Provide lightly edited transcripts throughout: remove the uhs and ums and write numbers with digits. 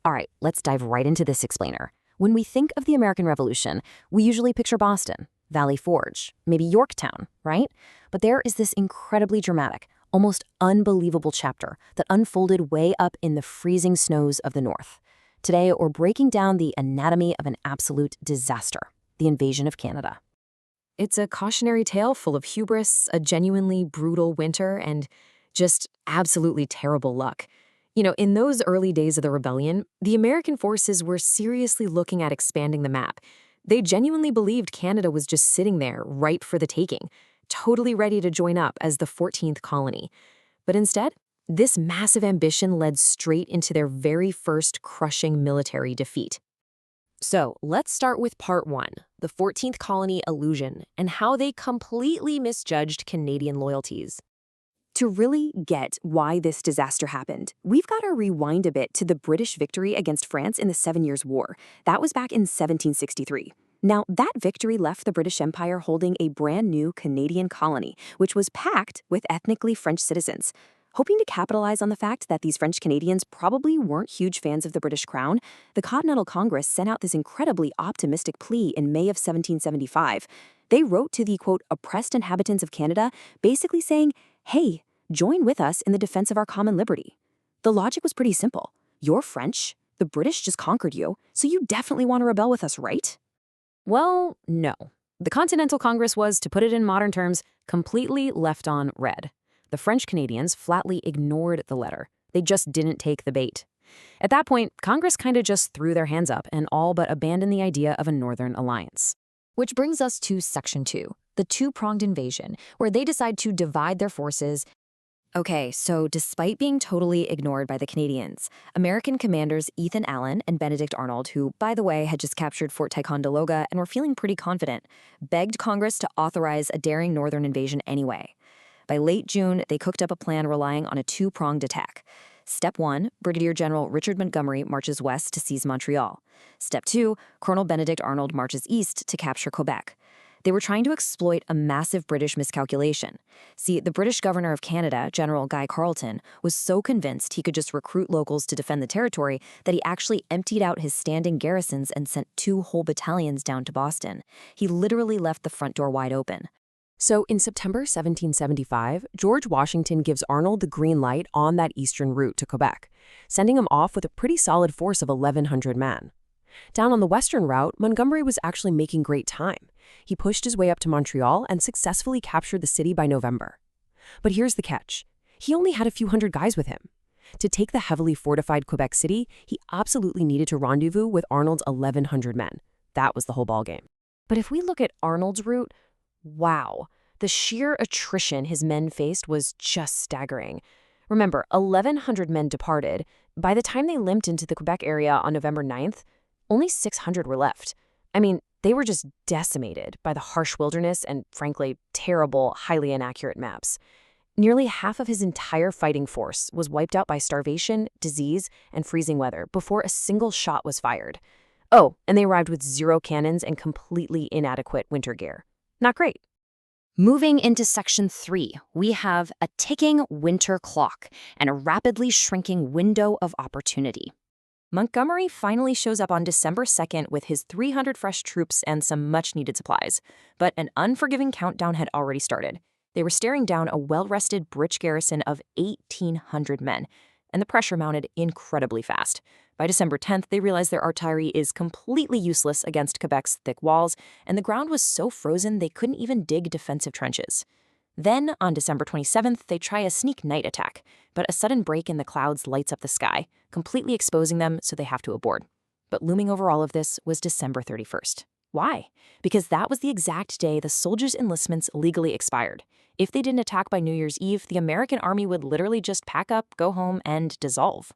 All right, let's dive right into this explainer. When we think of the American Revolution, we usually picture Boston, Valley Forge, maybe Yorktown, right? But there is this incredibly dramatic, almost unbelievable chapter that unfolded way up in the freezing snows of the North. Today, we're breaking down the anatomy of an absolute disaster, the invasion of Canada. It's a cautionary tale full of hubris, a genuinely brutal winter, and just absolutely terrible luck. In those early days of the rebellion, the American forces were seriously looking at expanding the map. They genuinely believed Canada was just sitting there, ripe for the taking, totally ready to join up as the 14th colony. But instead, this massive ambition led straight into their very first crushing military defeat. So let's start with part 1, the 14th colony illusion, and how they completely misjudged Canadian loyalties. To really get why this disaster happened, we've got to rewind a bit to the British victory against France in the 7 Years' War. That was back in 1763. Now, that victory left the British Empire holding a brand new Canadian colony, which was packed with ethnically French citizens. Hoping to capitalize on the fact that these French Canadians probably weren't huge fans of the British Crown, the Continental Congress sent out this incredibly optimistic plea in May of 1775. They wrote to the, quote, oppressed inhabitants of Canada, basically saying, hey, join with us in the defense of our common liberty. The logic was pretty simple. You're French, the British just conquered you, so you definitely want to rebel with us, right? Well, no. The Continental Congress was, to put it in modern terms, completely left on red. The French Canadians flatly ignored the letter. They just didn't take the bait. At that point, Congress kind of just threw their hands up and all but abandoned the idea of a Northern alliance. Which brings us to Section 2, the two-pronged invasion, where they decide to divide their forces. Okay, so despite being totally ignored by the Canadians, American commanders Ethan Allen and Benedict Arnold, who, by the way, had just captured Fort Ticonderoga and were feeling pretty confident, begged Congress to authorize a daring Northern invasion anyway. By late June, they cooked up a plan relying on a two-pronged attack. Step 1, Brigadier General Richard Montgomery marches west to seize Montreal. Step 2, Colonel Benedict Arnold marches east to capture Quebec. They were trying to exploit a massive British miscalculation. See, the British governor of Canada, General Guy Carleton, was so convinced he could just recruit locals to defend the territory that he actually emptied out his standing garrisons and sent 2 whole battalions down to Boston. He literally left the front door wide open. So in September 1775, George Washington gives Arnold the green light on that eastern route to Quebec, sending him off with a pretty solid force of 1,100 men. Down on the western route, Montgomery was actually making great time. He pushed his way up to Montreal and successfully captured the city by November. But here's the catch. He only had a few hundred guys with him. To take the heavily fortified Quebec City, he absolutely needed to rendezvous with Arnold's 1,100 men. That was the whole ballgame. But if we look at Arnold's route, wow, the sheer attrition his men faced was just staggering. Remember, 1,100 men departed. By the time they limped into the Quebec area on November 9th, only 600 were left. I mean, they were just decimated by the harsh wilderness and, frankly, terrible, highly inaccurate maps. Nearly half of his entire fighting force was wiped out by starvation, disease, and freezing weather before a single shot was fired. Oh, and they arrived with 0 cannons and completely inadequate winter gear. Not great. Moving into Section 3, we have a ticking winter clock and a rapidly shrinking window of opportunity. Montgomery finally shows up on December 2nd with his 300 fresh troops and some much-needed supplies. But an unforgiving countdown had already started. They were staring down a well-rested British garrison of 1,800 men, and the pressure mounted incredibly fast. By December 10th, they realized their artillery is completely useless against Quebec's thick walls, and the ground was so frozen they couldn't even dig defensive trenches. Then, on December 27th, they try a sneak night attack, but a sudden break in the clouds lights up the sky, completely exposing them so they have to abort. But looming over all of this was December 31st. Why? Because that was the exact day the soldiers' enlistments legally expired. If they didn't attack by New Year's Eve, the American army would literally just pack up, go home, and dissolve.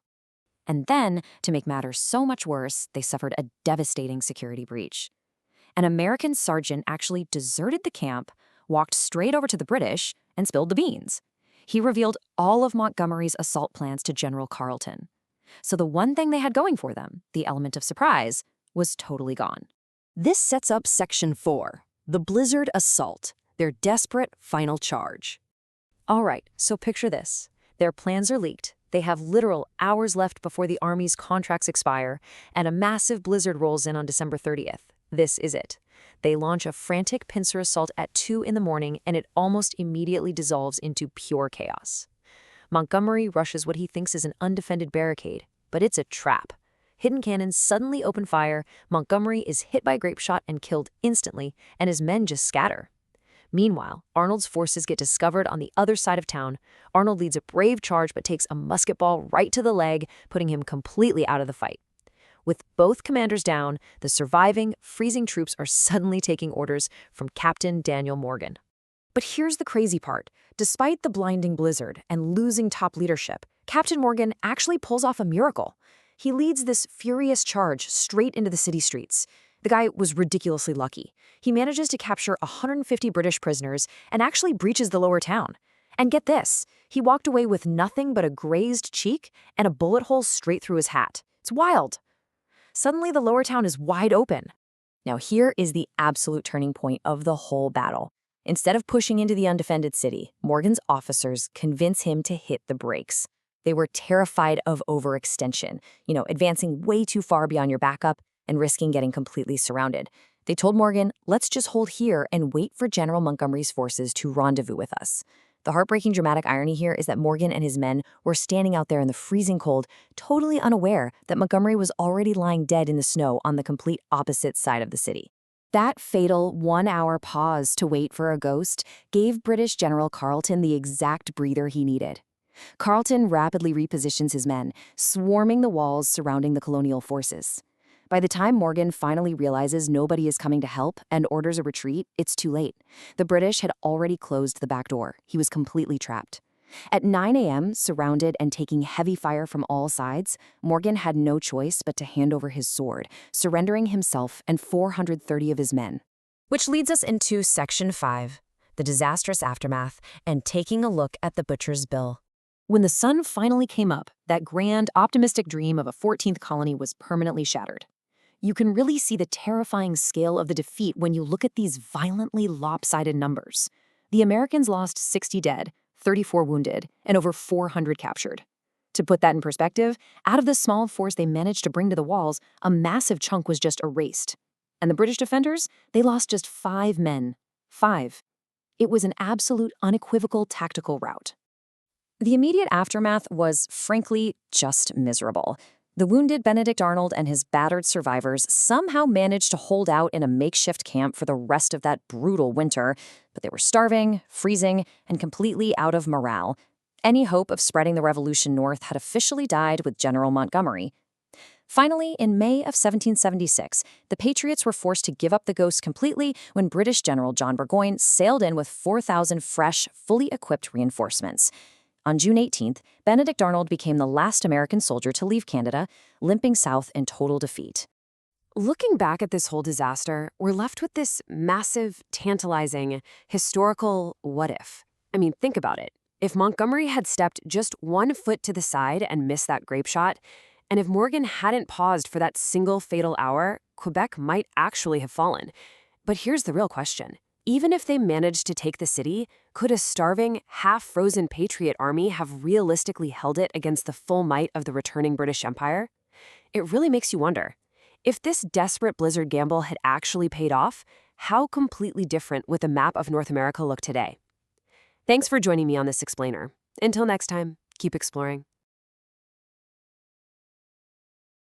And then, to make matters so much worse, they suffered a devastating security breach. An American sergeant actually deserted the camp, walked straight over to the British, and spilled the beans. He revealed all of Montgomery's assault plans to General Carleton. So the one thing they had going for them, the element of surprise, was totally gone. This sets up Section 4, the Blizzard Assault, their desperate final charge. All right, so picture this. Their plans are leaked. They have literal hours left before the Army's contracts expire, and a massive blizzard rolls in on December 30th. This is it. They launch a frantic pincer assault at 2 in the morning, and it almost immediately dissolves into pure chaos. Montgomery rushes what he thinks is an undefended barricade, but it's a trap. Hidden cannons suddenly open fire, Montgomery is hit by a grape shot and killed instantly, and his men just scatter. Meanwhile, Arnold's forces get discovered on the other side of town. Arnold leads a brave charge but takes a musket ball right to the leg, putting him completely out of the fight. With both commanders down, the surviving, freezing troops are suddenly taking orders from Captain Daniel Morgan. But here's the crazy part. Despite the blinding blizzard and losing top leadership, Captain Morgan actually pulls off a miracle. He leads this furious charge straight into the city streets. The guy was ridiculously lucky. He manages to capture 150 British prisoners and actually breaches the lower town. And get this, he walked away with nothing but a grazed cheek and a bullet hole straight through his hat. It's wild. Suddenly, the lower town is wide open. Now here is the absolute turning point of the whole battle. Instead of pushing into the undefended city, Morgan's officers convince him to hit the brakes. They were terrified of overextension, advancing way too far beyond your backup and risking getting completely surrounded. They told Morgan, let's just hold here and wait for General Montgomery's forces to rendezvous with us. The heartbreaking dramatic irony here is that Morgan and his men were standing out there in the freezing cold, totally unaware that Montgomery was already lying dead in the snow on the complete opposite side of the city. That fatal 1-hour pause to wait for a ghost gave British General Carleton the exact breather he needed. Carleton rapidly repositions his men, swarming the walls surrounding the colonial forces. By the time Morgan finally realizes nobody is coming to help and orders a retreat, it's too late. The British had already closed the back door. He was completely trapped. At 9 a.m., surrounded and taking heavy fire from all sides, Morgan had no choice but to hand over his sword, surrendering himself and 430 of his men. Which leads us into Section 5, the disastrous aftermath, and taking a look at the butcher's bill. When the sun finally came up, that grand, optimistic dream of a 14th colony was permanently shattered. You can really see the terrifying scale of the defeat when you look at these violently lopsided numbers. The Americans lost 60 dead, 34 wounded, and over 400 captured. To put that in perspective, out of the small force they managed to bring to the walls, a massive chunk was just erased. And the British defenders, they lost just 5 men. 5. It was an absolute unequivocal tactical rout. The immediate aftermath was, frankly, just miserable. The wounded Benedict Arnold and his battered survivors somehow managed to hold out in a makeshift camp for the rest of that brutal winter, but they were starving, freezing, and completely out of morale. Any hope of spreading the revolution north had officially died with General Montgomery. Finally, in May of 1776, the Patriots were forced to give up the ghost completely when British General John Burgoyne sailed in with 4,000 fresh, fully equipped reinforcements. On June 18th, Benedict Arnold became the last American soldier to leave Canada, limping south in total defeat. Looking back at this whole disaster, we're left with this massive, tantalizing, historical what if. I mean, think about it. If Montgomery had stepped just 1 foot to the side and missed that grape shot, and if Morgan hadn't paused for that single fatal hour, Quebec might actually have fallen. But here's the real question. Even if they managed to take the city, could a starving, half-frozen Patriot army have realistically held it against the full might of the returning British Empire? It really makes you wonder. If this desperate blizzard gamble had actually paid off, how completely different would the map of North America look today? Thanks for joining me on this explainer. Until next time, keep exploring.